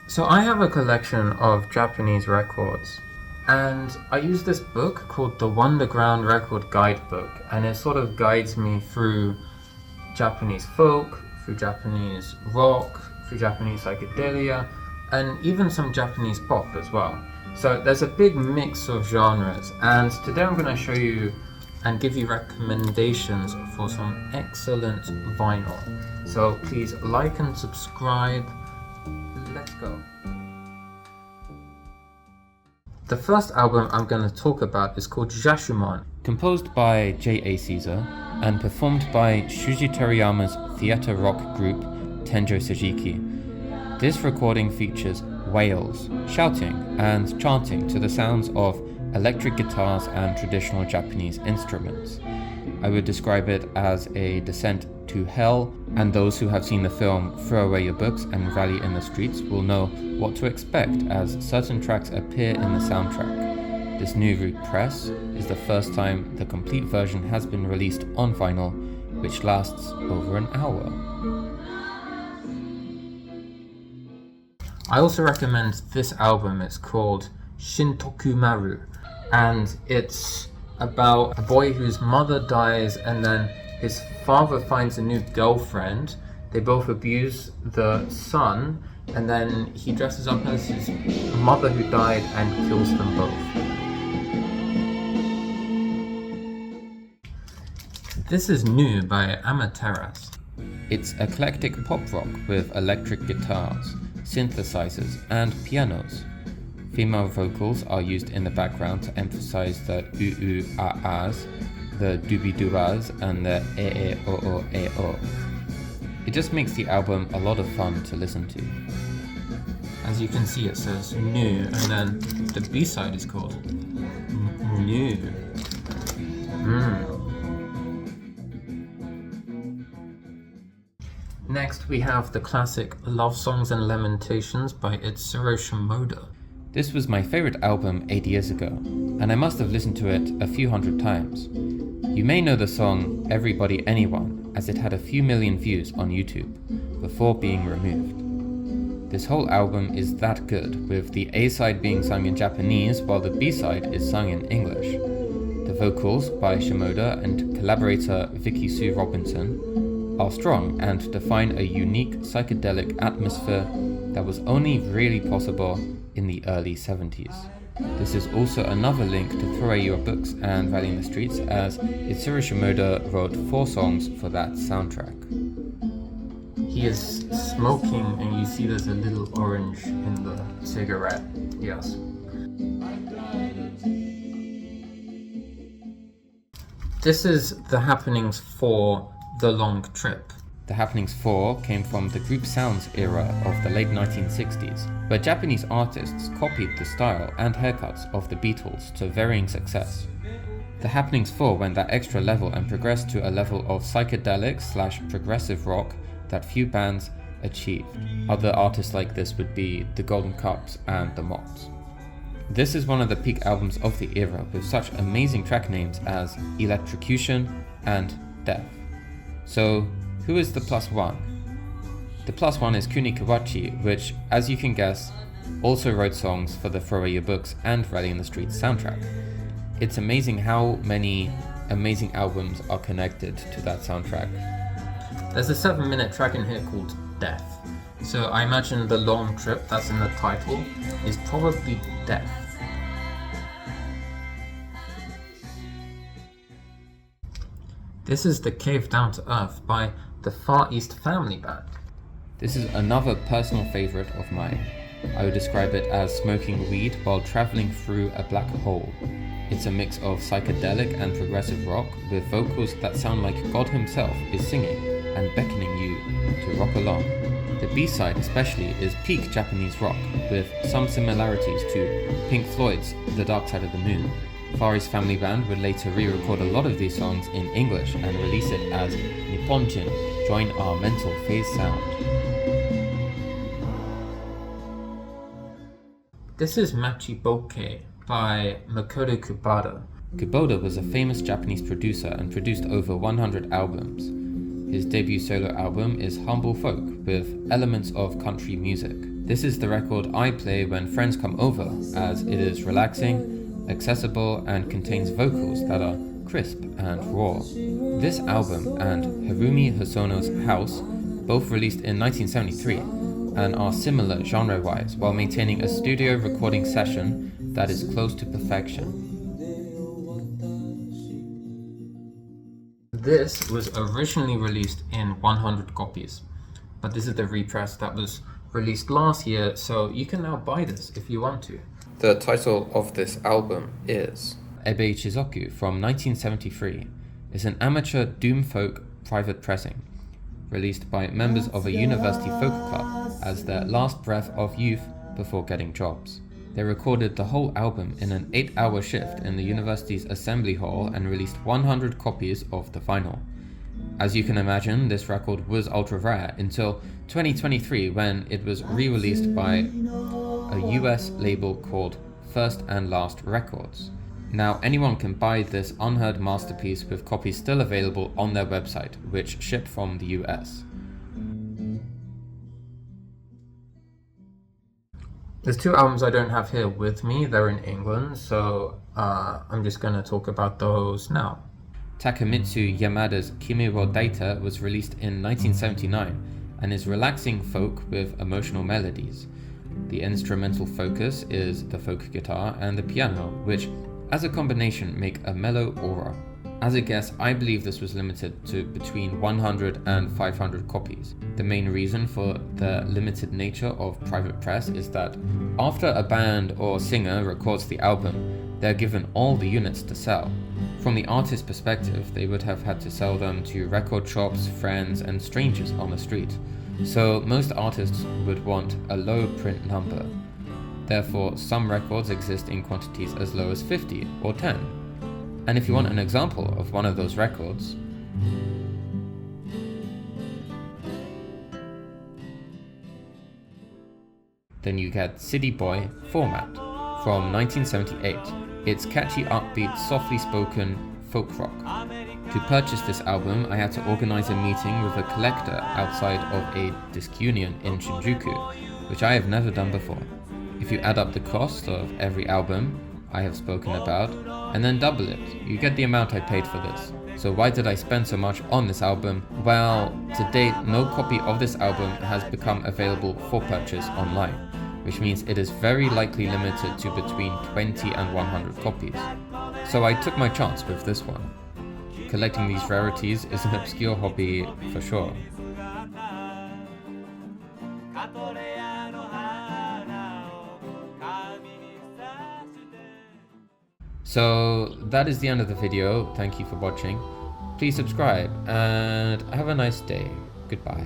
So I have a collection of Japanese records, and I use this book called the Wonderground Record Guidebook, and it sort of guides me through Japanese folk, through Japanese rock, through Japanese psychedelia, and even some Japanese pop as well. So there's a big mix of genres, and today I'm going to show you and give you recommendations for some excellent vinyl. So please like and subscribe. Let's go. The first album I'm going to talk about is called Jashumon, composed by J.A. Caesar and performed by Shuji Teriyama's theater rock group Tenjo Seijiki. This recording features wails, shouting and chanting to the sounds of electric guitars and traditional Japanese instruments. I would describe it as a descent to hell, and those who have seen the film Throw Away Your Books and Rally in the Streets will know what to expect as certain tracks appear in the soundtrack. This new repress is the first time the complete version has been released on vinyl, which lasts over an hour. I also recommend this album. It's called Shintoku Maru, and it's about a boy whose mother dies and then his father finds a new girlfriend. They both abuse the son, and then he dresses up as his mother who died and kills them both. This is New by Amaterasu. It's eclectic pop rock with electric guitars, synthesizers, and pianos. Female vocals are used in the background to emphasize the u-u-a-as, the doobie-doobas, and the e-e-o-o-e-o. It just makes the album a lot of fun to listen to. As you can see, it says New, and then the B-side is called New. Next, we have the classic Love Songs and Lamentations by Itsuro Shimoda. This was my favorite album 8 years ago, and I must have listened to it a few hundred times. You may know the song Everybody Anyone, as it had a few million views on YouTube before being removed. This whole album is that good, with the A-side being sung in Japanese while the B-side is sung in English. The vocals by Shimoda and collaborator Vicky Sue Robinson are strong and define a unique psychedelic atmosphere that was only really possible in the early 70s. This is also another link to Throw Away Your Books and Rally in the Streets, as Itsuro Shimoda wrote 4 songs for that soundtrack. He is smoking, and you see there's a little orange in the cigarette. Yes. This is The Happenings 4, The Long Trip. The Happenings 4 came from the group sounds era of the late 1960s, where Japanese artists copied the style and haircuts of the Beatles to varying success. The Happenings 4 went that extra level and progressed to a level of psychedelic/progressive rock that few bands achieved. Other artists like this would be the Golden Cups and the Mops. This is one of the peak albums of the era, with such amazing track names as Electrocution and Death. So, who is the plus one? The plus one is Kuni Kawachi, which, as you can guess, also wrote songs for the Throw Away Your Books and Rally in the Streets soundtrack. It's amazing how many amazing albums are connected to that soundtrack. There's a 7-minute track in here called Death. So I imagine the long trip that's in the title is probably Death. This is The Cave Down to Earth by the Far East Family Band. This is another personal favorite of mine. I would describe it as smoking weed while traveling through a black hole. It's a mix of psychedelic and progressive rock with vocals that sound like God himself is singing and beckoning you to rock along. The B-side especially is peak Japanese rock, with some similarities to Pink Floyd's The Dark Side of the Moon. Far East Family Band would later re-record a lot of these songs in English and release it as Nipponjin, Join Our Mental Phase Sound. This is Machi Bokeh by Makoto Kubota. Kubota was a famous Japanese producer and produced over 100 albums. His debut solo album is Humble Folk, with elements of country music. This is the record I play when friends come over, as it is relaxing, accessible, and contains vocals that are crisp and raw. This album and Harumi Hosono's House both released in 1973 and are similar genre-wise while maintaining a studio recording session that is close to perfection. This was originally released in 100 copies, but this is the repress that was released last year, so you can now buy this if you want to. The title of this album is Ebe Chizoku from 1973. It's an amateur doom folk private pressing, released by members of a university folk club as their last breath of youth before getting jobs. They recorded the whole album in an 8-hour shift in the university's assembly hall and released 100 copies of the vinyl. As you can imagine, this record was ultra rare until 2023 when it was re-released by a US label called First and Last Records. Now anyone can buy this unheard masterpiece with copies still available on their website, which ship from the US. There's two albums I don't have here with me, they're in England, so I'm just going to talk about those now. Takemitsu Yamada's Kimi wo Daita was released in 1979 and is relaxing folk with emotional melodies. The instrumental focus is the folk guitar and the piano, which as a combination make a mellow aura. As a guess, I believe this was limited to between 100 and 500 copies. The main reason for the limited nature of private press is that after a band or singer records the album, they're given all the units to sell. From the artist's perspective, they would have had to sell them to record shops, friends, and strangers on the street. So most artists would want a low print number. Therefore, some records exist in quantities as low as 50 or 10. And if you want an example of one of those records, then you get City Boy Format from 1978. It's catchy, upbeat, softly spoken folk rock. To purchase this album, I had to organize a meeting with a collector outside of a disc union in Shinjuku, which I have never done before. If you add up the cost of every album I have spoken about, and then double it, you get the amount I paid for this. So why did I spend so much on this album? Well, to date, no copy of this album has become available for purchase online, which means it is very likely limited to between 20 and 100 copies. So I took my chance with this one. Collecting these rarities is an obscure hobby for sure. So that is the end of the video. Thank you for watching. Please subscribe and have a nice day. Goodbye.